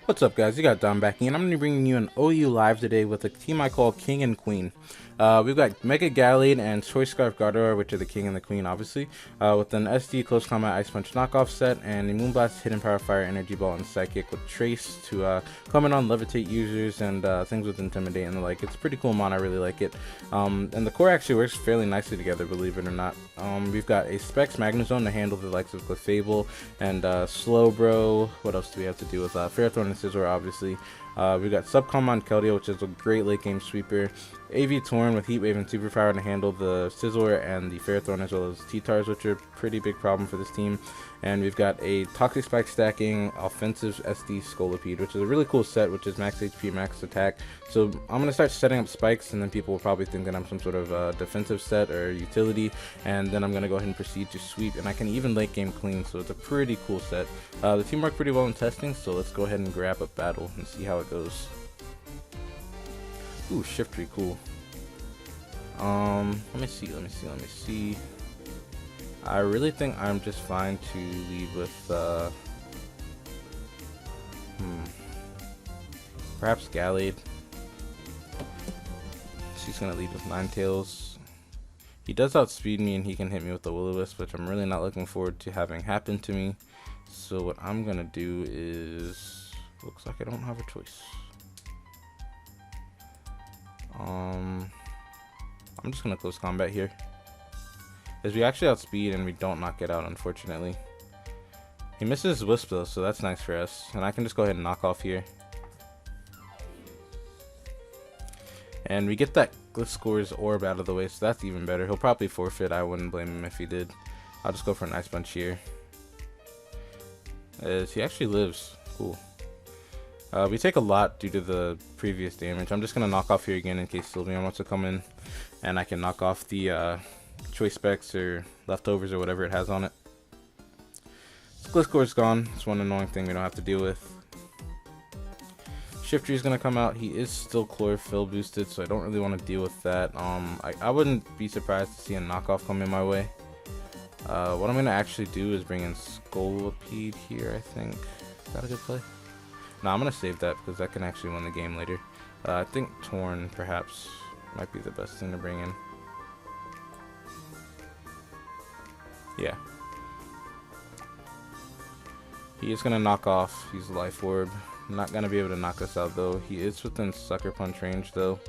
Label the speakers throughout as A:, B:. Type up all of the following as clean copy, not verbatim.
A: What's up, guys? You got Don back in. I'm going to be bringing you an OU live today with a team I call King and Queen. We've got Mega Gallade and Choice Scarf Gardevoir, which are the King and the Queen, obviously, with an SD Close Combat Ice Punch knockoff set, and the Moonblast Hidden Power Fire Energy Ball and Psychic with Trace to comment on Levitate users and things with Intimidate and the like. It's pretty cool mon, I really like it. And the core actually works fairly nicely together, believe it or not. We've got a Specs Magnezone to handle the likes of Clefable and Slowbro. What else do we have to do with Ferrothorn and Scizor, obviously. We've got Subcom Keldeo, which is a great late game sweeper. AV Torn with Heat Wave and Superpower to handle the Scizor and the Ferrothorn, as well as T-Tars, which are a pretty big problem for this team. And we've got a Toxic Spike stacking offensive SD Scolipede, which is a really cool set, which is max HP, max attack. So I'm going to start setting up spikes, and then people will probably think that I'm some sort of defensive set or utility. And then I'm going to go ahead and proceed to sweep, and I can even late game clean, so it's a pretty cool set. The team worked pretty well in testing, so let's go ahead and grab a battle and see how it goes. Ooh, Shiftry, cool. Let me see. I really think I'm just fine to lead with, perhaps Gallade. She's gonna lead with Ninetales. He does outspeed me and he can hit me with the Will-O-Wisp, which I'm really not looking forward to having happen to me. So what I'm gonna do is, looks like I don't have a choice. I'm just gonna close combat here, as we actually outspeed and we don't knock it out, unfortunately. He misses Wisp though, so that's nice for us, and I can just go ahead and knock off here. And we get that Gliscor's Orb out of the way, so that's even better. He'll probably forfeit, I wouldn't blame him if he did. I'll just go for an Ice Punch here, as he actually lives. Cool. We take a lot due to the previous damage. I'm just going to knock off here again in case Sylveon wants to come in, and I can knock off the Choice Specs or Leftovers or whatever it has on it. Gliscor's gone. It's one annoying thing we don't have to deal with. Shiftry is going to come out. He is still Chlorophyll boosted, so I don't really want to deal with that. I wouldn't be surprised to see a knockoff come in my way. What I'm going to actually do is bring in Scolipede here, I think. Is that a good play? No, I'm going to save that because that can actually win the game later. I think Torn, perhaps, might be the best thing to bring in. Yeah. He is going to knock off. He's Life Orb. Not going to be able to knock us out, though. He is within Sucker Punch range, though.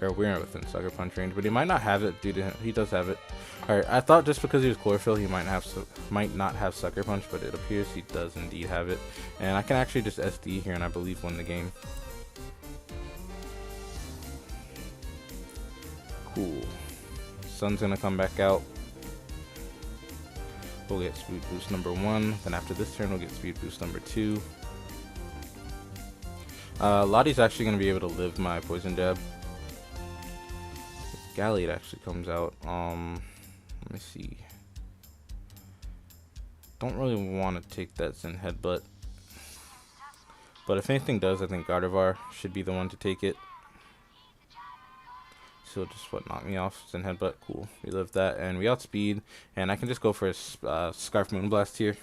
A: Or we're within Sucker Punch range, but he might not have it due to him. He does have it. Alright, I thought just because he was Chlorophyll, he might not have Sucker Punch, but it appears he does indeed have it. And I can actually just SD here and I believe win the game. Cool. Sun's gonna come back out. We'll get Speed Boost number 1. Then after this turn, we'll get Speed Boost number 2. Lottie's actually gonna be able to live my Poison Jab. Gallade actually comes out. Let me see. Don't really want to take that Zen Headbutt, but if anything does, I think Gardevoir should be the one to take it. So just knock me off. Zen Headbutt, cool. We live that, and we outspeed, and I can just go for a Scarf Moonblast here.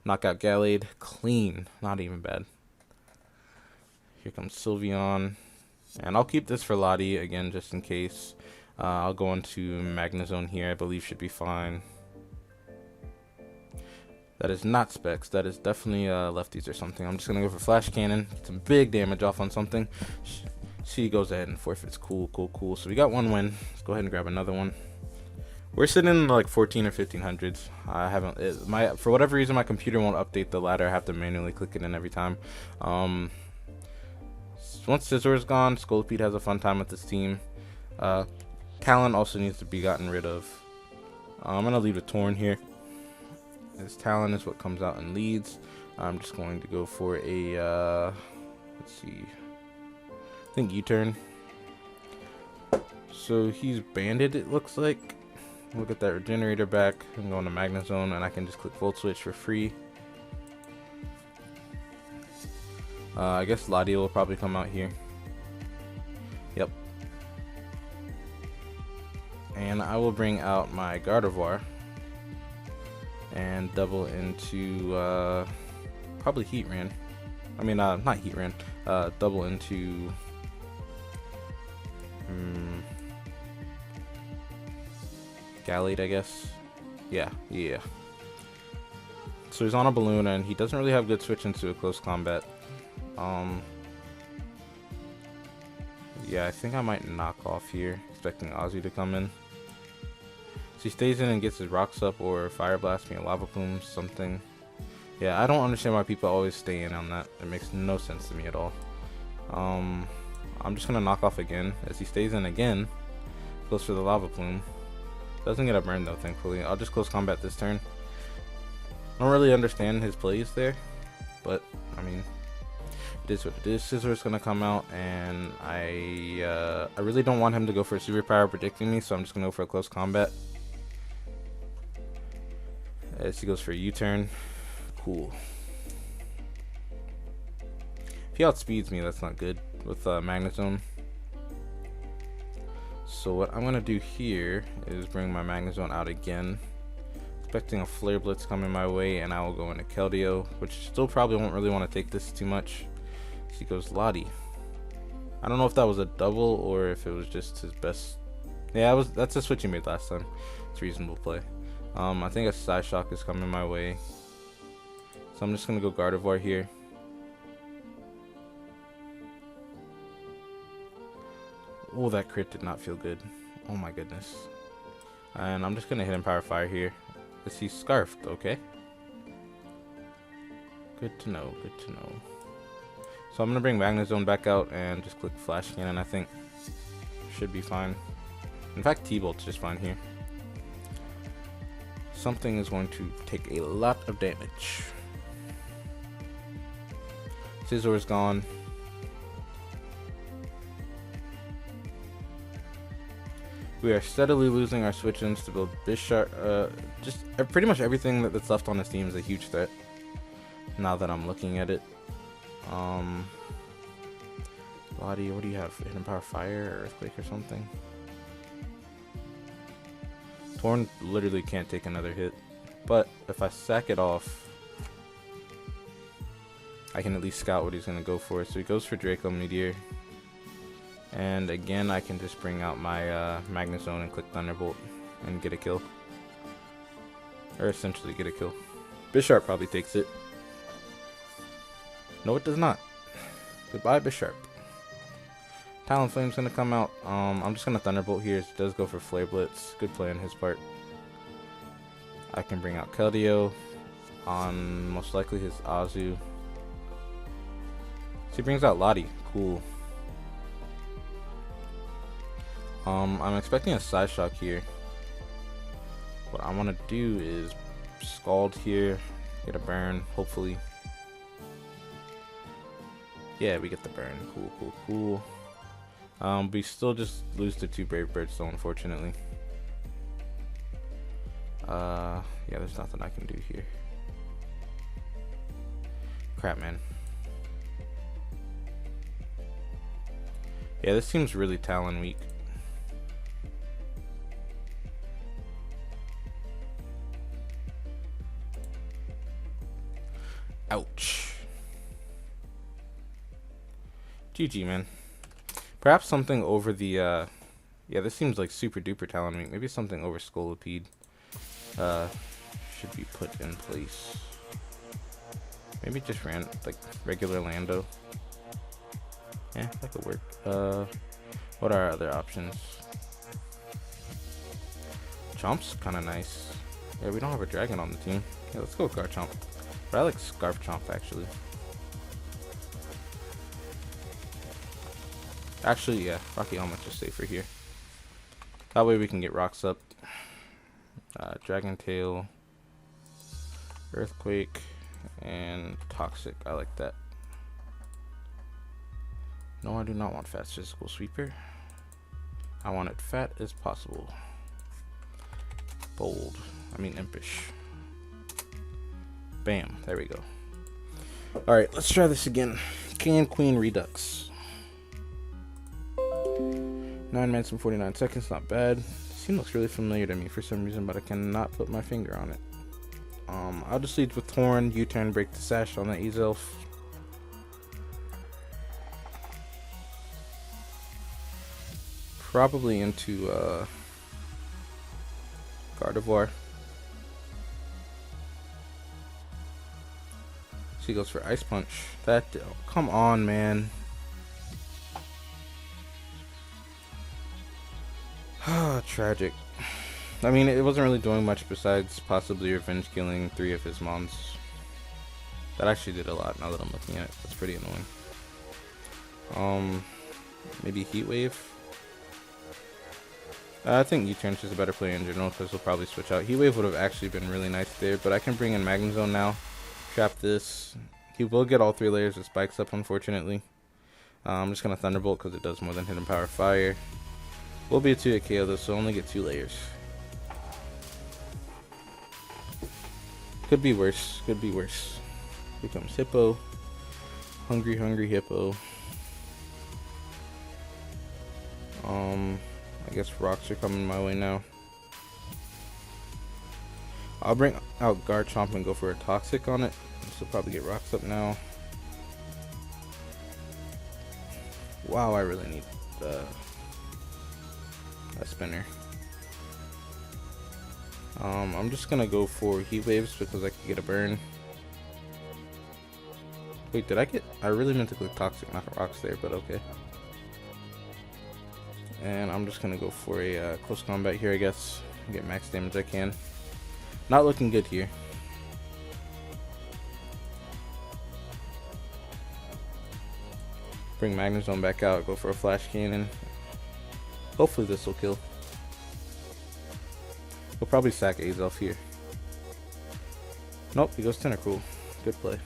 A: Knock out Gallade, clean, not even bad. Here comes Sylveon. And I'll keep this for Lottie again, just in case. I'll go into Magnezone here. I believe should be fine. That is not Specs. That is definitely lefties or something. I'm just gonna go for Flash Cannon. Some big damage off on something. She goes ahead and forfeits. Cool. So we got one win. Let's go ahead and grab another one. We're sitting in like 14 or 1500s. I haven't. For whatever reason, my computer won't update the ladder. I have to manually click it in every time. Once Scizor is gone, Scolipede has a fun time with this team. Talon also needs to be gotten rid of. I'm going to lead with Torn here. As Talon is what comes out and leads. I'm just going to go for a, let's see, I think U-turn. So he's banded, it looks like. We'll get that Regenerator back. I'm going to Magnezone, and I can just click Volt Switch for free. I guess Lottie will probably come out here. Yep. And I will bring out my Gardevoir and double into probably Heat Ran. I mean, not Heat Ran. Double into. Gallade, I guess. Yeah. So he's on a balloon, and he doesn't really have good switch into a close combat. Yeah, I think I might knock off here, expecting Ozzy to come in. So he stays in and gets his rocks up, or Fire Blast me, a Lava Plume, something. Yeah, I don't understand why people always stay in on that. It makes no sense to me at all. I'm just gonna knock off again as he stays in again. Goes for the Lava Plume. Doesn't get a burn though, thankfully. I'll just close combat this turn. I don't really understand his plays there, but I mean, it is what it is. Scissor's gonna come out, and I really don't want him to go for a superpower predicting me, so I'm just gonna go for a close combat. As he goes for a U-turn. Cool. If he outspeeds me, that's not good with Magnezone. So what I'm gonna do here is bring my Magnezone out again, expecting a Flare Blitz coming my way, and I will go into Keldeo, which still probably won't really want to take this too much. So he goes Lottie. I don't know if that was a double or if it was just his best. Yeah, that's a switch he made last time. It's a reasonable play. I think a Side Shock is coming my way, so I'm just gonna go Gardevoir here. Oh, that crit did not feel good. Oh my goodness. And I'm just gonna hit him Power Fire here. Is he Scarfed? Okay. Good to know, good to know. So I'm gonna bring Magnezone back out and just click Flash Cannon, I think. Should be fine. In fact, T-Bolt's just fine here. Something is going to take a lot of damage. Scizor is gone. We are steadily losing our switch-ins to build Bisharp. Just pretty much everything that's left on this team is a huge threat. Now that I'm looking at it. Lottie, what do you have? Hidden Power Fire or Earthquake or something? Torn literally can't take another hit. But if I sack it off, I can at least scout what he's going to go for. So he goes for Draco Meteor. And again, I can just bring out my Magnezone and click Thunderbolt and get a kill. Or essentially get a kill. Bisharp probably takes it. No, it does not. Goodbye, Bisharp. Talonflame's gonna come out. I'm just gonna Thunderbolt here. It does go for Flare Blitz. Good play on his part. I can bring out Keldeo on most likely his Azu. So he brings out Lottie. Cool. I'm expecting a Side Shock here. What I want to do is Scald here, get a burn, hopefully. Yeah, we get the burn. Cool. We still just lose to 2 Brave Birds, though, unfortunately. Yeah, there's nothing I can do here. Crap, man. Yeah, this seems really Talon weak. Ouch. GG, man. Perhaps something over the, yeah, this seems like super duper Talon weak. Maybe something over Scolipede, should be put in place. Maybe just ran, like, regular Lando. Yeah, that could work. What are our other options? Chomp's kind of nice. Yeah, we don't have a dragon on the team. Yeah, let's go with Garchomp. But I like Scarf Chomp, actually. Actually, yeah, Rocky Helmet's just safer here. That way we can get rocks up. Dragon Tail, Earthquake, and Toxic. I like that. No, I do not want Fast Physical Sweeper. I want it fat as possible. Bold. I mean impish. Bam. There we go. Alright, let's try this again. King and Queen Redux. 9 minutes and 49 seconds. Not bad. This scene looks really familiar to me for some reason, but I cannot put my finger on it. I'll just lead with Torn, U-turn, break the sash on the Azelf. Probably into Gardevoir. She goes for Ice Punch. That, come on, man. Tragic. I mean, it wasn't really doing much besides possibly revenge killing 3 of his mons. That actually did a lot now that I'm looking at it. That's pretty annoying. Maybe Heat Wave. I think U-Turn's just a better player in general because he'll probably switch out. Heat Wave would have actually been really nice there, but I can bring in Magnezone now. Trap this. He will get all 3 layers of spikes up, unfortunately. I'm just going to Thunderbolt because it does more than Hidden Power Fire. Will be a 2-hit KO though, so only get 2 layers. Could be worse. Could be worse. Becomes Hippo. Hungry, hungry Hippo. I guess rocks are coming my way now. I'll bring out Garchomp and go for a Toxic on it. This will probably get rocks up now. Wow, I really need a spinner. I'm just gonna go for Heat Waves because I could get a burn. Wait, did I get? I really meant to click Toxic, not rocks there, but okay. And I'm just gonna go for a close combat here, I guess. Get max damage I can. Not looking good here. Bring Magnezone back out, go for a Flash Cannon. Hopefully this will kill. We'll probably sack Azelf here. Nope, he goes Tentacruel. Good play.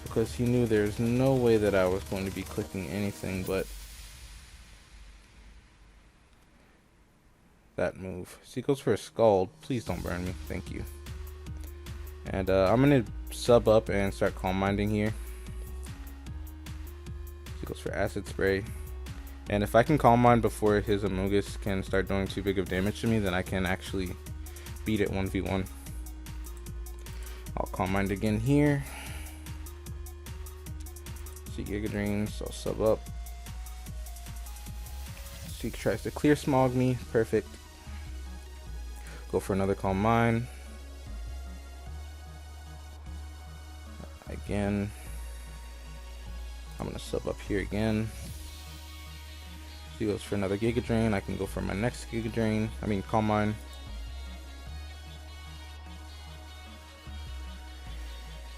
A: Because he knew there's no way that I was going to be clicking anything but that move. So he goes for a Scald. Please don't burn me. Thank you. And I'm going to sub up and start Calm Minding here. He goes for Acid Spray. And if I can Calm Mind before his Amogus can start doing too big of damage to me, then I can actually beat it 1v1. I'll Calm Mind again here. See Giga Drains, I'll sub up. She tries to Clear Smog me, perfect. Go for another Calm Mind. Again. I'm gonna sub up here again. She goes for another Giga Drain. I can go for my next Giga Drain. I mean Calm Mind.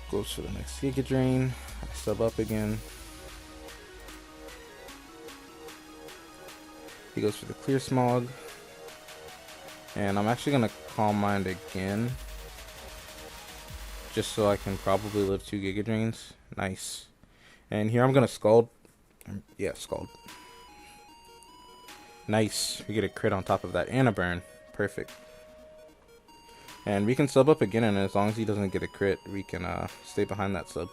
A: Goes for the next Giga Drain. I sub up again. He goes for the Clear Smog. And I'm actually gonna Calm Mind again. Just so I can probably live 2 Giga Drains. Nice. And here I'm gonna Scald. Yeah, Scald. Nice. We get a crit on top of that and a burn. Perfect. And we can sub up again, and as long as he doesn't get a crit, we can stay behind that sub.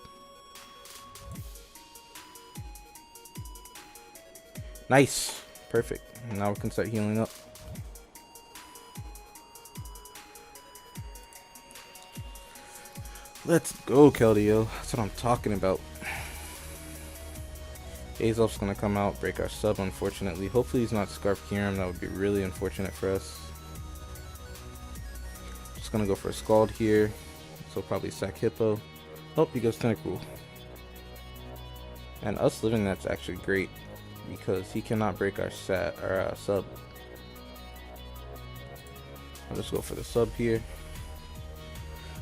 A: Nice. Perfect. Now we can start healing up. Let's go, Keldeo. That's what I'm talking about. Azelf's gonna come out, break our sub, unfortunately. Hopefully he's not Scarf Kyurem. That would be really unfortunate for us. Just gonna go for a Scald here. So probably sack Hippo. Oh, he goes Tentacruel. And us living that's actually great because he cannot break our sub. I'll just go for the sub here.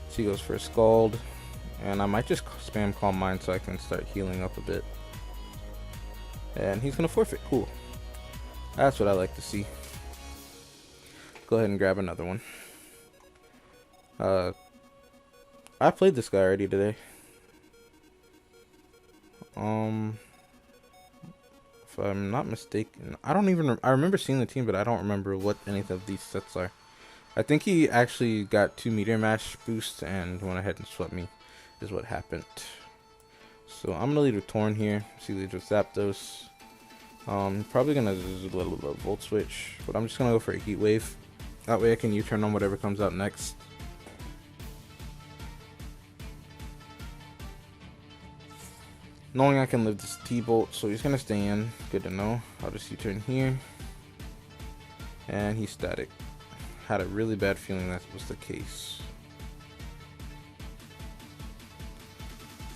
A: So he goes for a Scald. And I might just spam Calm Mind so I can start healing up a bit. And he's gonna forfeit. Cool. That's what I like to see. Go ahead and grab another one. I played this guy already today. If I'm not mistaken, I remember seeing the team, but I don't remember what any of these sets are. I think he actually got 2 Meteor Mash boosts and went ahead and swept me, is what happened. So I'm gonna lead with Torn here. She leads with Zapdos. Probably gonna do a little Volt Switch, but I'm just gonna go for a Heat Wave. That way I can U-turn on whatever comes out next. Knowing I can live this T-bolt, so he's gonna stay in. Good to know. I'll just U-turn here. And he's static. Had a really bad feeling that was the case.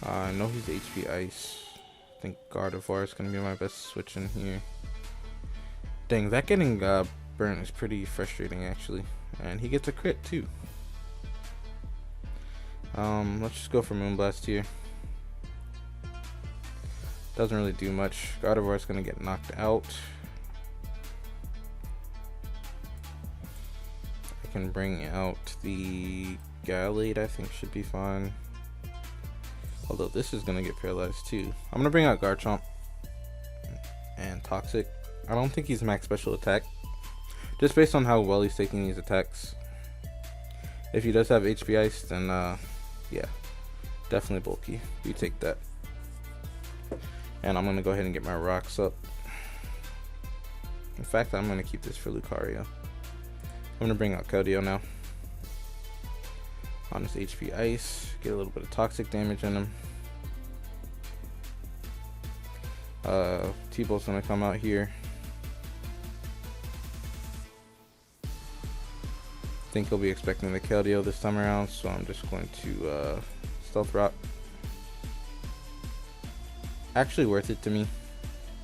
A: I know he's HP Ice. I think Guard of Oras is gonna be my best switch in here. Dang, that getting burnt is pretty frustrating actually. And he gets a crit too. Let's just go for Moonblast here. Doesn't really do much. God of War is gonna get knocked out. I can bring out the Gallade, I think should be fine. Although this is gonna get paralyzed too. I'm gonna bring out Garchomp and Toxic. I don't think he's max special attack. Just based on how well he's taking these attacks. If he does have HP Ice, then yeah, definitely bulky. You take that. And I'm gonna go ahead and get my rocks up. In fact, I'm gonna keep this for Lucario. I'm gonna bring out Keldeo now. On his HP Ice, get a little bit of toxic damage in him. T-Bolt's gonna come out here. I think he'll be expecting the Keldeo this time around, so I'm just going to Stealth Rock. Actually worth it to me,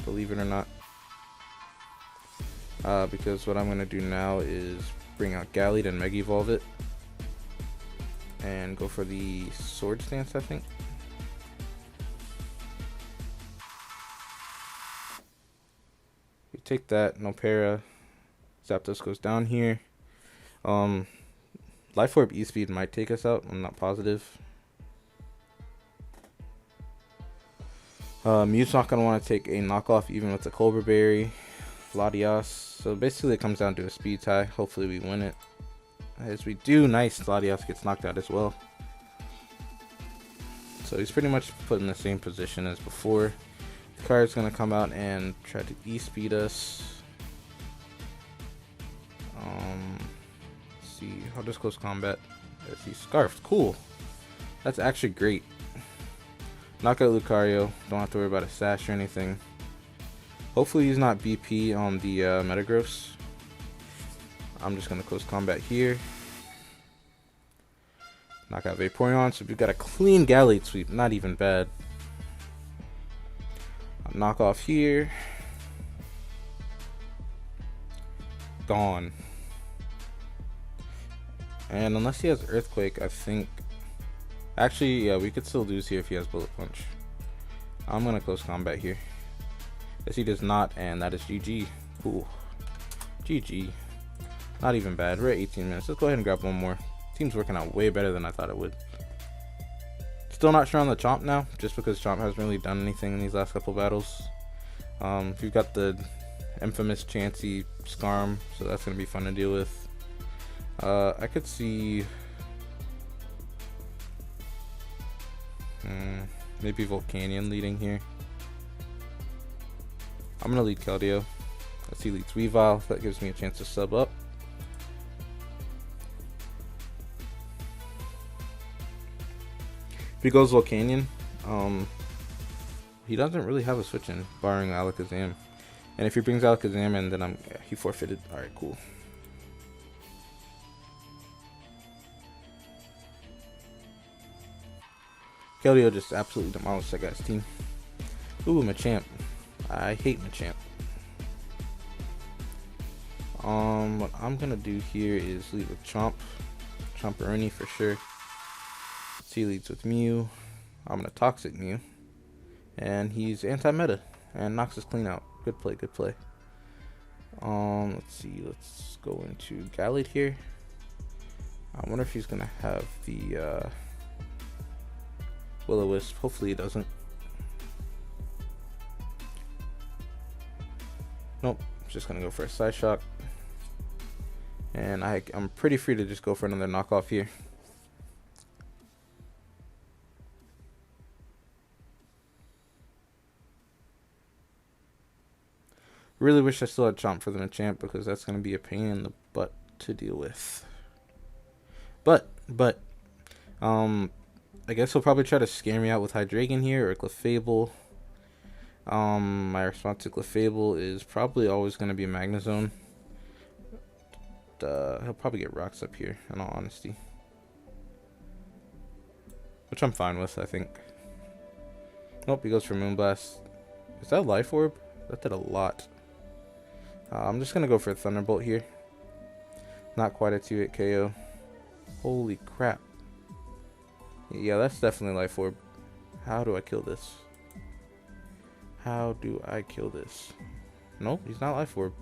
A: believe it or not. Because what I'm going to do now is bring out Gallade and Mega Evolve it. And go for the Sword Stance, I think. We take that, no para. Zapdos goes down here. Life Orb E-Speed might take us out, I'm not positive. Mew's not going to want to take a knockoff even with the Cobra Berry. Latias. So basically it comes down to a speed tie. Hopefully we win it. As we do, nice. Latias gets knocked out as well. So he's pretty much put in the same position as before. The card's going to come out and try to E-speed us. Let's see. I'll just close combat. Let's see. Scarfed. Cool. That's actually great. Knock out Lucario. Don't have to worry about a sash or anything. Hopefully he's not BP on the Metagross. I'm just going to close combat here. Knock out Vaporeon. So we've got a clean Gallade sweep. Not even bad. I'll knock off here. Gone. And unless he has Earthquake, I think... Actually, yeah, we could still lose here if he has Bullet Punch. I'm going to close combat here. Yes, he does not, and that is GG. Cool. GG. Not even bad. We're at 18 minutes. Let's go ahead and grab one more. Team's working out way better than I thought it would. Still not sure on the Chomp now, just because Chomp hasn't really done anything in these last couple battles. We've got the infamous Chansey Scarm, so that's going to be fun to deal with. I could see... maybe Volcanion leading here. I'm going to lead Keldeo. Let's see, leads Weavile. That gives me a chance to sub up. If he goes Volcanion, he doesn't really have a switch in, barring Alakazam. And if he brings Alakazam in, then he forfeited. Alright, cool. Keldeo just absolutely demolished that guy's team. Ooh, Machamp. I hate Machamp. What I'm gonna do here is lead with Chomp. Chomperoni for sure. He leads with Mew. I'm gonna Toxic Mew. And he's anti-meta and knocks us clean out. Good play, good play. Let's see, let's go into Gallade here. I wonder if he's gonna have the Will-O-Wisp. Hopefully he doesn't. Nope, just gonna go for a Side Shock. And I'm pretty free to just go for another knockoff here. Really wish I still had Chomp for the Machamp because that's gonna be a pain in the butt to deal with. But I guess he'll probably try to scare me out with Hydreigon here or Clefable. My response to Clefable is probably always going to be Magnezone. He'll probably get rocks up here, in all honesty. Which I'm fine with, I think. Nope, he goes for Moonblast. Is that Life Orb? That did a lot. I'm just going to go for a Thunderbolt here. Not quite a 2-hit KO. Holy crap. Yeah, that's definitely Life Orb. How do I kill this? How do I kill this? Nope, he's not Life Orb.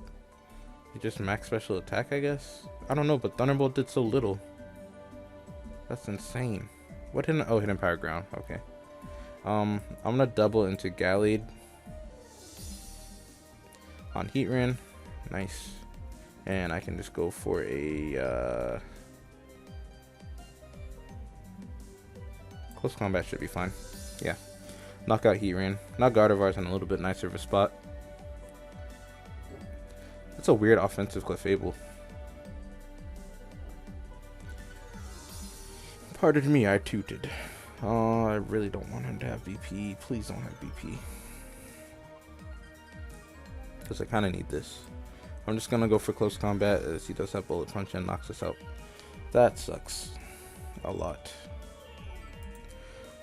A: He just max special attack, I guess? I don't know, but Thunderbolt did so little. That's insane. What hidden? Oh, hidden power ground. Okay. I'm gonna double into Gallade on Heatran. Nice. And I can just go for a close combat should be fine. Yeah. Knock out Heatran. Now Gardevoir's in a little bit nicer of a spot. It's a weird offensive Clefable. Pardon me, I tooted. Oh, I really don't want him to have BP. Please don't have BP. Because I kind of need this. I'm just going to go for close combat as he does have Bullet Punch and knocks us out. That sucks a lot.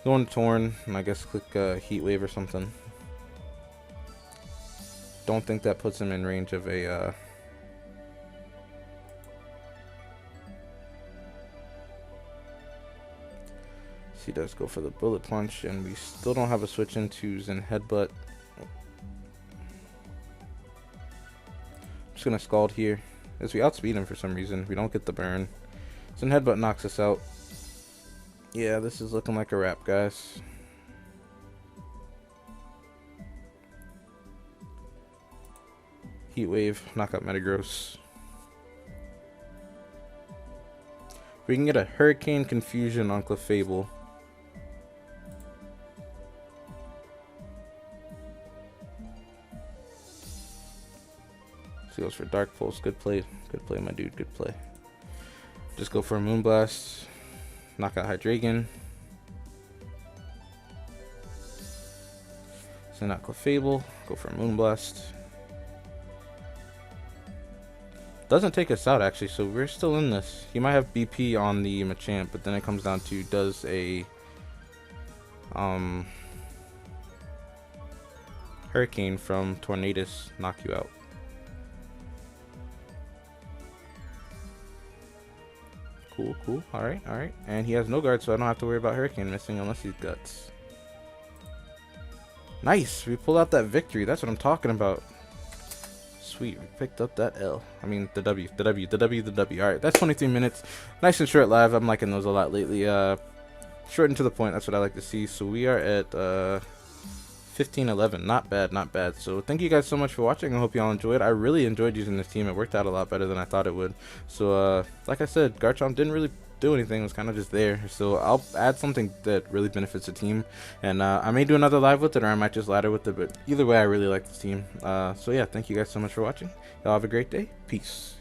A: Going Torn, and I guess click Heat Wave or something. Don't think that puts him in range of a he does go for the Bullet Punch, and we still don't have a switch into Zen Headbutt. Just gonna Scald here as we outspeed him for some reason. We don't get the burn. Zen Headbutt knocks us out. Yeah, this is looking like a wrap, guys. Heat Wave, knock out Metagross. We can get a Hurricane Confusion on Clefable. So he goes for Dark Pulse. Good play, my dude. Good play. Just go for a Moonblast. Knock out Hydreigon. Send out Clefable. Go for a Moonblast. Doesn't take us out actually, so we're still in this. He might have BP on the Machamp, but then it comes down to does a Hurricane from Tornadus knock you out. Cool. Alright. And he has no guard, so I don't have to worry about Hurricane missing unless he's Guts. Nice! We pulled out that victory. That's what I'm talking about. Sweet, we picked up that L. I mean, the W. Alright, that's 23 minutes. Nice and short live. I'm liking those a lot lately. Short and to the point. That's what I like to see. So we are at 15-11. Not bad. So thank you guys so much for watching. I hope you all enjoyed. I really enjoyed using this team. It worked out a lot better than I thought it would. So like I said, Garchomp didn't really do anything. It was kind of just there. So I'll add something that really benefits the team, and I may do another live with it, or I might just ladder with it, but either way I really like this team. So yeah, thank you guys so much for watching. Y'all have a great day. Peace.